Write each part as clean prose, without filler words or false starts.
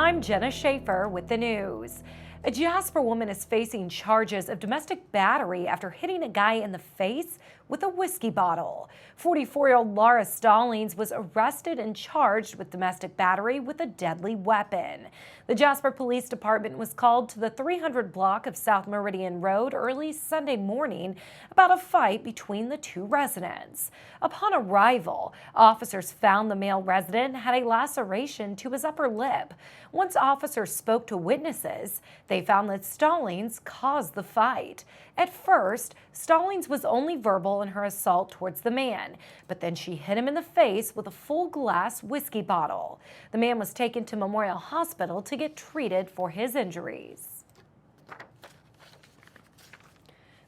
I'm Jenna Schaffer with the news. A Jasper woman is facing charges of domestic battery after hitting a guy in the face with a whiskey bottle. 44-year-old Laura Stallings was arrested and charged with domestic battery with a deadly weapon. The Jasper Police Department was called to the 300 block of South Meridian Road early Sunday morning about a fight between the two residents. Upon arrival, officers found the male resident had a laceration to his upper lip. Once officers spoke to witnesses, they found that Stallings caused the fight. At first, Stallings was only verbal in her assault towards the man, but then she hit him in the face with a full glass whiskey bottle. The man was taken to Memorial Hospital to get treated for his injuries.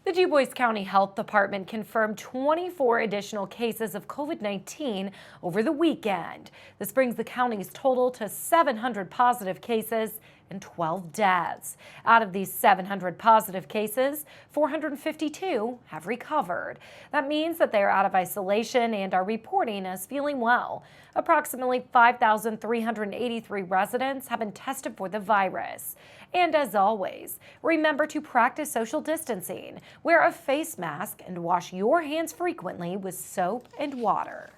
The Dubois County Health Department confirmed 24 additional cases of COVID-19 over the weekend. This brings the county's total to 700 positive cases and 12 deaths. Out of these 700 positive cases, 452 have recovered. That means that they are out of isolation and are reporting as feeling well. Approximately 5,383 residents have been tested for the virus. And as always, remember to practice social distancing, wear a face mask, and wash your hands frequently with soap and water.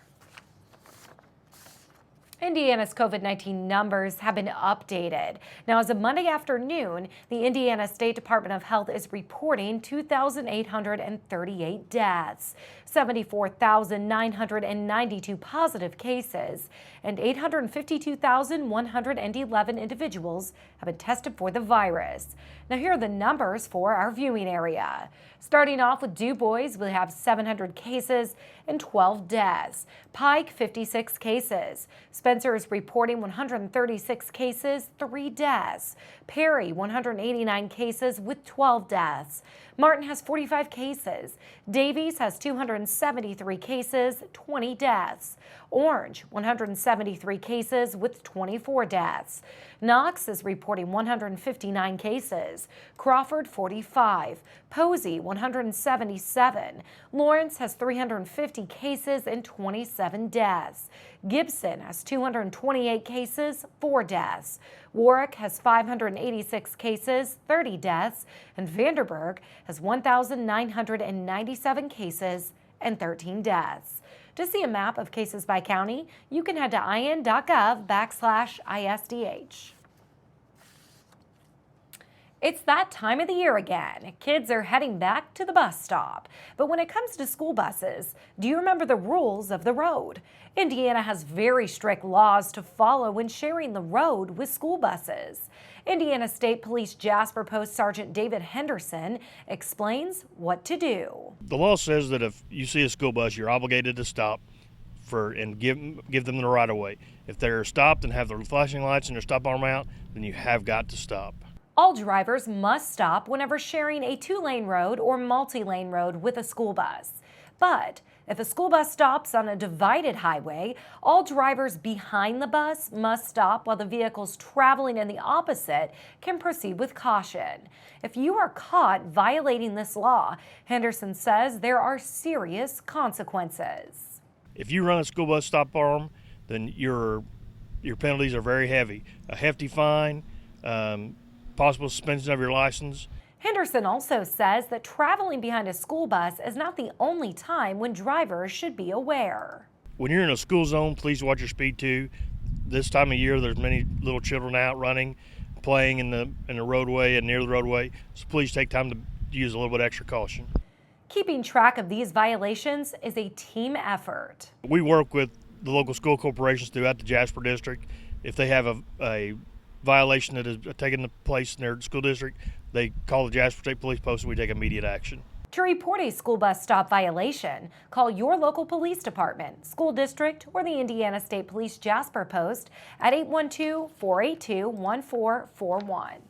Indiana's COVID-19 numbers have been updated. Now, as of Monday afternoon, the Indiana State Department of Health is reporting 2,838 deaths, 74,992 positive cases, and 852,111 individuals have been tested for the virus. Now, here are the numbers for our viewing area. Starting off with Dubois, we have 700 cases and 12 deaths. Pike, 56 cases. Spencer is reporting 136 cases, 3 deaths. Perry, 189 cases with 12 deaths. Martin has 45 cases. Davies has 273 cases, 20 deaths. Orange, 173 cases with 24 deaths. Knox is reporting 159 cases. Crawford, 45. Posey, 177. Lawrence has 350 cases and 27 deaths. Gibson has 228 cases, 4 deaths. Warwick has 586 cases, 30 deaths, and Vanderburgh has 1,997 cases and 13 deaths. To see a map of cases by county, you can head to in.gov/ISDH. It's that time of the year again. Kids are heading back to the bus stop. But when it comes to school buses, do you remember the rules of the road? Indiana has very strict laws to follow when sharing the road with school buses. Indiana State Police Jasper Post Sergeant David Henderson explains what to do. The law says that if you see a school bus, you're obligated to stop and give them the right of way. If they're stopped and have their flashing lights and their stop arm out, then you have got to stop. All drivers must stop whenever sharing a 2-lane road or multi-lane road with a school bus. But if a school bus stops on a divided highway, all drivers behind the bus must stop while the vehicles traveling in the opposite can proceed with caution. If you are caught violating this law, Henderson says there are serious consequences. If you run a school bus stop arm, then your penalties are very heavy. A hefty fine, possible suspension of your license. Henderson also says that traveling behind a school bus is not the only time when drivers should be aware. When you're in a school zone, please watch your speed too. This time of year, there's many little children out running, playing in the roadway and near the roadway, so please take time to use a little bit extra caution. Keeping track of these violations is a team effort. We work with the local school corporations throughout the Jasper district. If they have a violation that has taken place in their school district, they call the Jasper State Police Post and we take immediate action. To report a school bus stop violation, call your local police department, school district, or the Indiana State Police Jasper Post at 812-482-1441.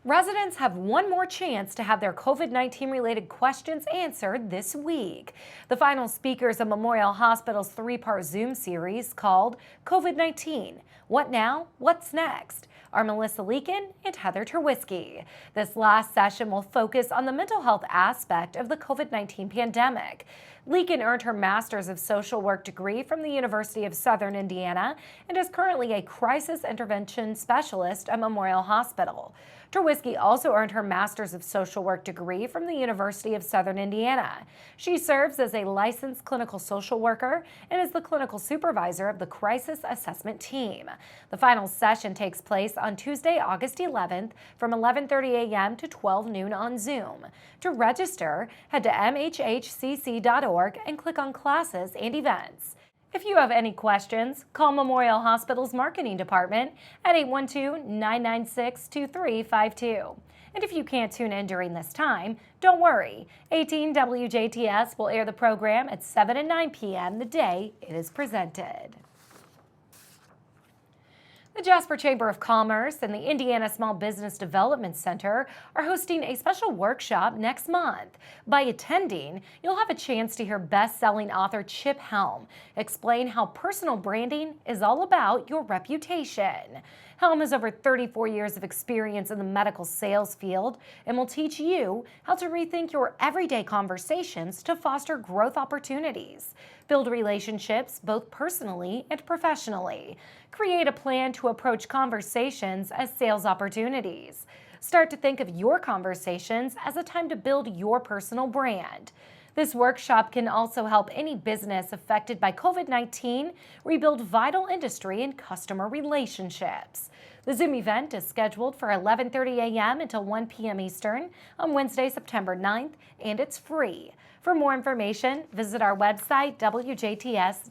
Residents have one more chance to have their COVID-19 related questions answered this week. The final speakers of Memorial Hospital's 3-part Zoom series called COVID-19, What Now? What's Next? are Melissa Leakin and Heather Terwisky. This last session will focus on the mental health aspect of the COVID-19 pandemic. Leakin earned her Master's of Social Work degree from the University of Southern Indiana and is currently a crisis intervention specialist at Memorial Hospital. Terwisky also earned her Master's of Social Work degree from the University of Southern Indiana. She serves as a licensed clinical social worker and is the clinical supervisor of the Crisis Assessment Team. The final session takes place on Tuesday, August 11th from 11:30 a.m. to 12 noon on Zoom. To register, head to mhhcc.org and click on Classes and Events. If you have any questions, call Memorial Hospital's Marketing Department at 812-996-2352. And if you can't tune in during this time, don't worry. 18 WJTS will air the program at 7 and 9 p.m. the day it is presented. The Jasper Chamber of Commerce and the Indiana Small Business Development Center are hosting a special workshop next month. By attending, you'll have a chance to hear best-selling author Chip Helm explain how personal branding is all about your reputation. Helm has over 34 years of experience in the medical sales field and will teach you how to rethink your everyday conversations to foster growth opportunities. Build relationships both personally and professionally. Create a plan to approach conversations as sales opportunities. Start to think of your conversations as a time to build your personal brand. This workshop can also help any business affected by COVID-19 rebuild vital industry and customer relationships. The Zoom event is scheduled for 11:30 a.m. until 1 p.m. Eastern on Wednesday, September 9th, and it's free. For more information, visit our website, wjts.tv.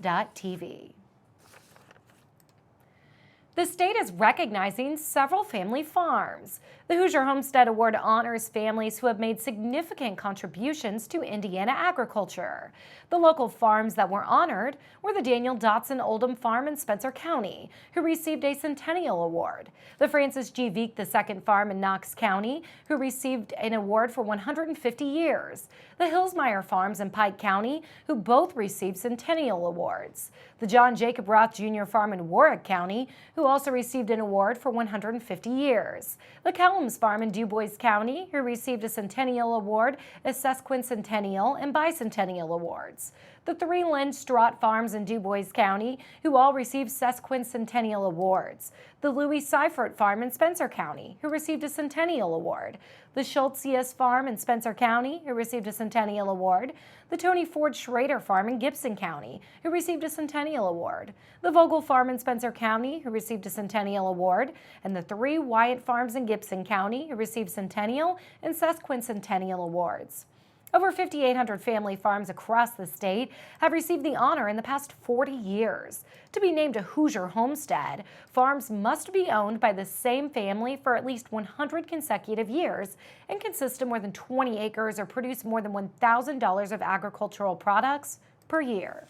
The state is recognizing several family farms. The Hoosier Homestead Award honors families who have made significant contributions to Indiana agriculture. The local farms that were honored were the Daniel Dotson Oldham Farm in Spencer County, who received a Centennial Award, the Francis G. Veek II Farm in Knox County, who received an award for 150 years, the Hillsmeyer Farms in Pike County, who both received Centennial Awards, the John Jacob Roth Jr. Farm in Warwick County, who also received an award for 150 years, the Kellums Farm in Dubois County, who received a Centennial Award, a Sesquicentennial and Bicentennial Awards, the three Lynn Strott Farms in Dubois County, who all received Sesquicentennial Awards, the Louis Seifert Farm in Spencer County, who received a Centennial Award, the Schultzius Farm in Spencer County, who received a Centennial Award, the Tony Ford Schrader Farm in Gibson County, who received a Centennial Award, the Vogel Farm in Spencer County, who received a Centennial Award, and the three Wyatt Farms in Gibson County, who received Centennial and Sesquicentennial Awards. Over 5,800 family farms across the state have received the honor in the past 40 years. To be named a Hoosier Homestead, farms must be owned by the same family for at least 100 consecutive years and consist of more than 20 acres or produce more than $1,000 of agricultural products per year.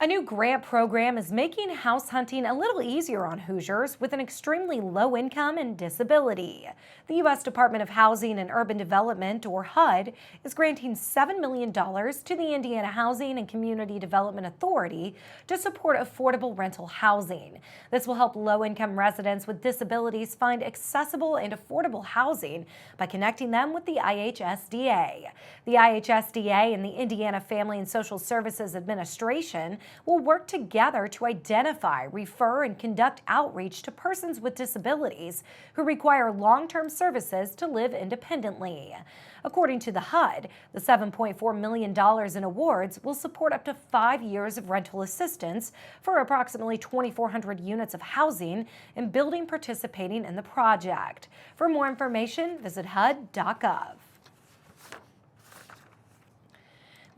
A new grant program is making house hunting a little easier on Hoosiers with an extremely low income and disability. The U.S. Department of Housing and Urban Development, or HUD, is granting $7 million to the Indiana Housing and Community Development Authority to support affordable rental housing. This will help low-income residents with disabilities find accessible and affordable housing by connecting them with the IHSDA. The IHSDA and the Indiana Family and Social Services Administration will work together to identify, refer, and conduct outreach to persons with disabilities who require long-term services to live independently. According to the HUD, the $7.4 million in awards will support up to 5 years of rental assistance for approximately 2,400 units of housing and building participating in the project. For more information, visit HUD.gov.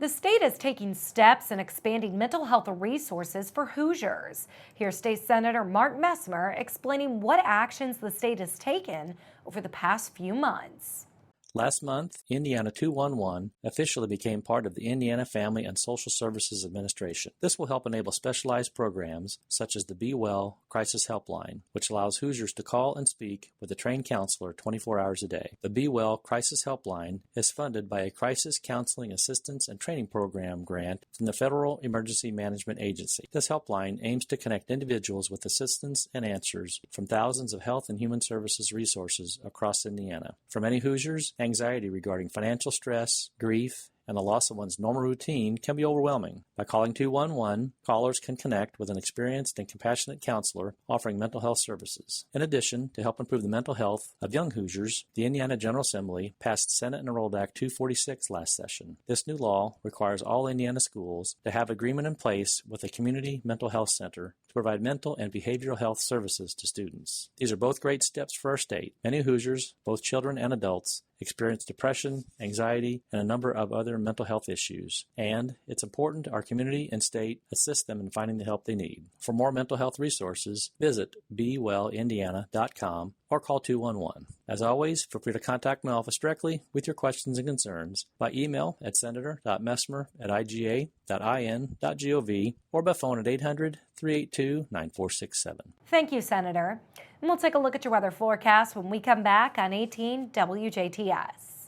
The state is taking steps in expanding mental health resources for Hoosiers. Here's State Senator Mark Messmer explaining what actions the state has taken over the past few months. Last month, Indiana 211 officially became part of the Indiana Family and Social Services Administration. This will help enable specialized programs such as the Be Well Crisis Helpline, which allows Hoosiers to call and speak with a trained counselor 24 hours a day. The Be Well Crisis Helpline is funded by a Crisis Counseling Assistance and Training Program grant from the Federal Emergency Management Agency. This helpline aims to connect individuals with assistance and answers from thousands of health and human services resources across Indiana. For many Hoosiers, anxiety regarding financial stress, grief, and the loss of one's normal routine can be overwhelming. By calling 211, callers can connect with an experienced and compassionate counselor offering mental health services. In addition, to help improve the mental health of young Hoosiers, the Indiana General Assembly passed Senate Enrolled Act 246 last session. This new law requires all Indiana schools to have agreement in place with a community mental health center to provide mental and behavioral health services to students. These are both great steps for our state. Many Hoosiers, both children and adults, experience depression, anxiety, and a number of other mental health issues, and it's important our community and state assist them in finding the help they need. For more mental health resources, visit BeWellIndiana.com or call 211. As always, feel free to contact my office directly with your questions and concerns by email at senator.messmer@iga.in.gov or by phone at 800-382-9467. Thank you, Senator. And we'll take a look at your weather forecast when we come back on 18 WJTS.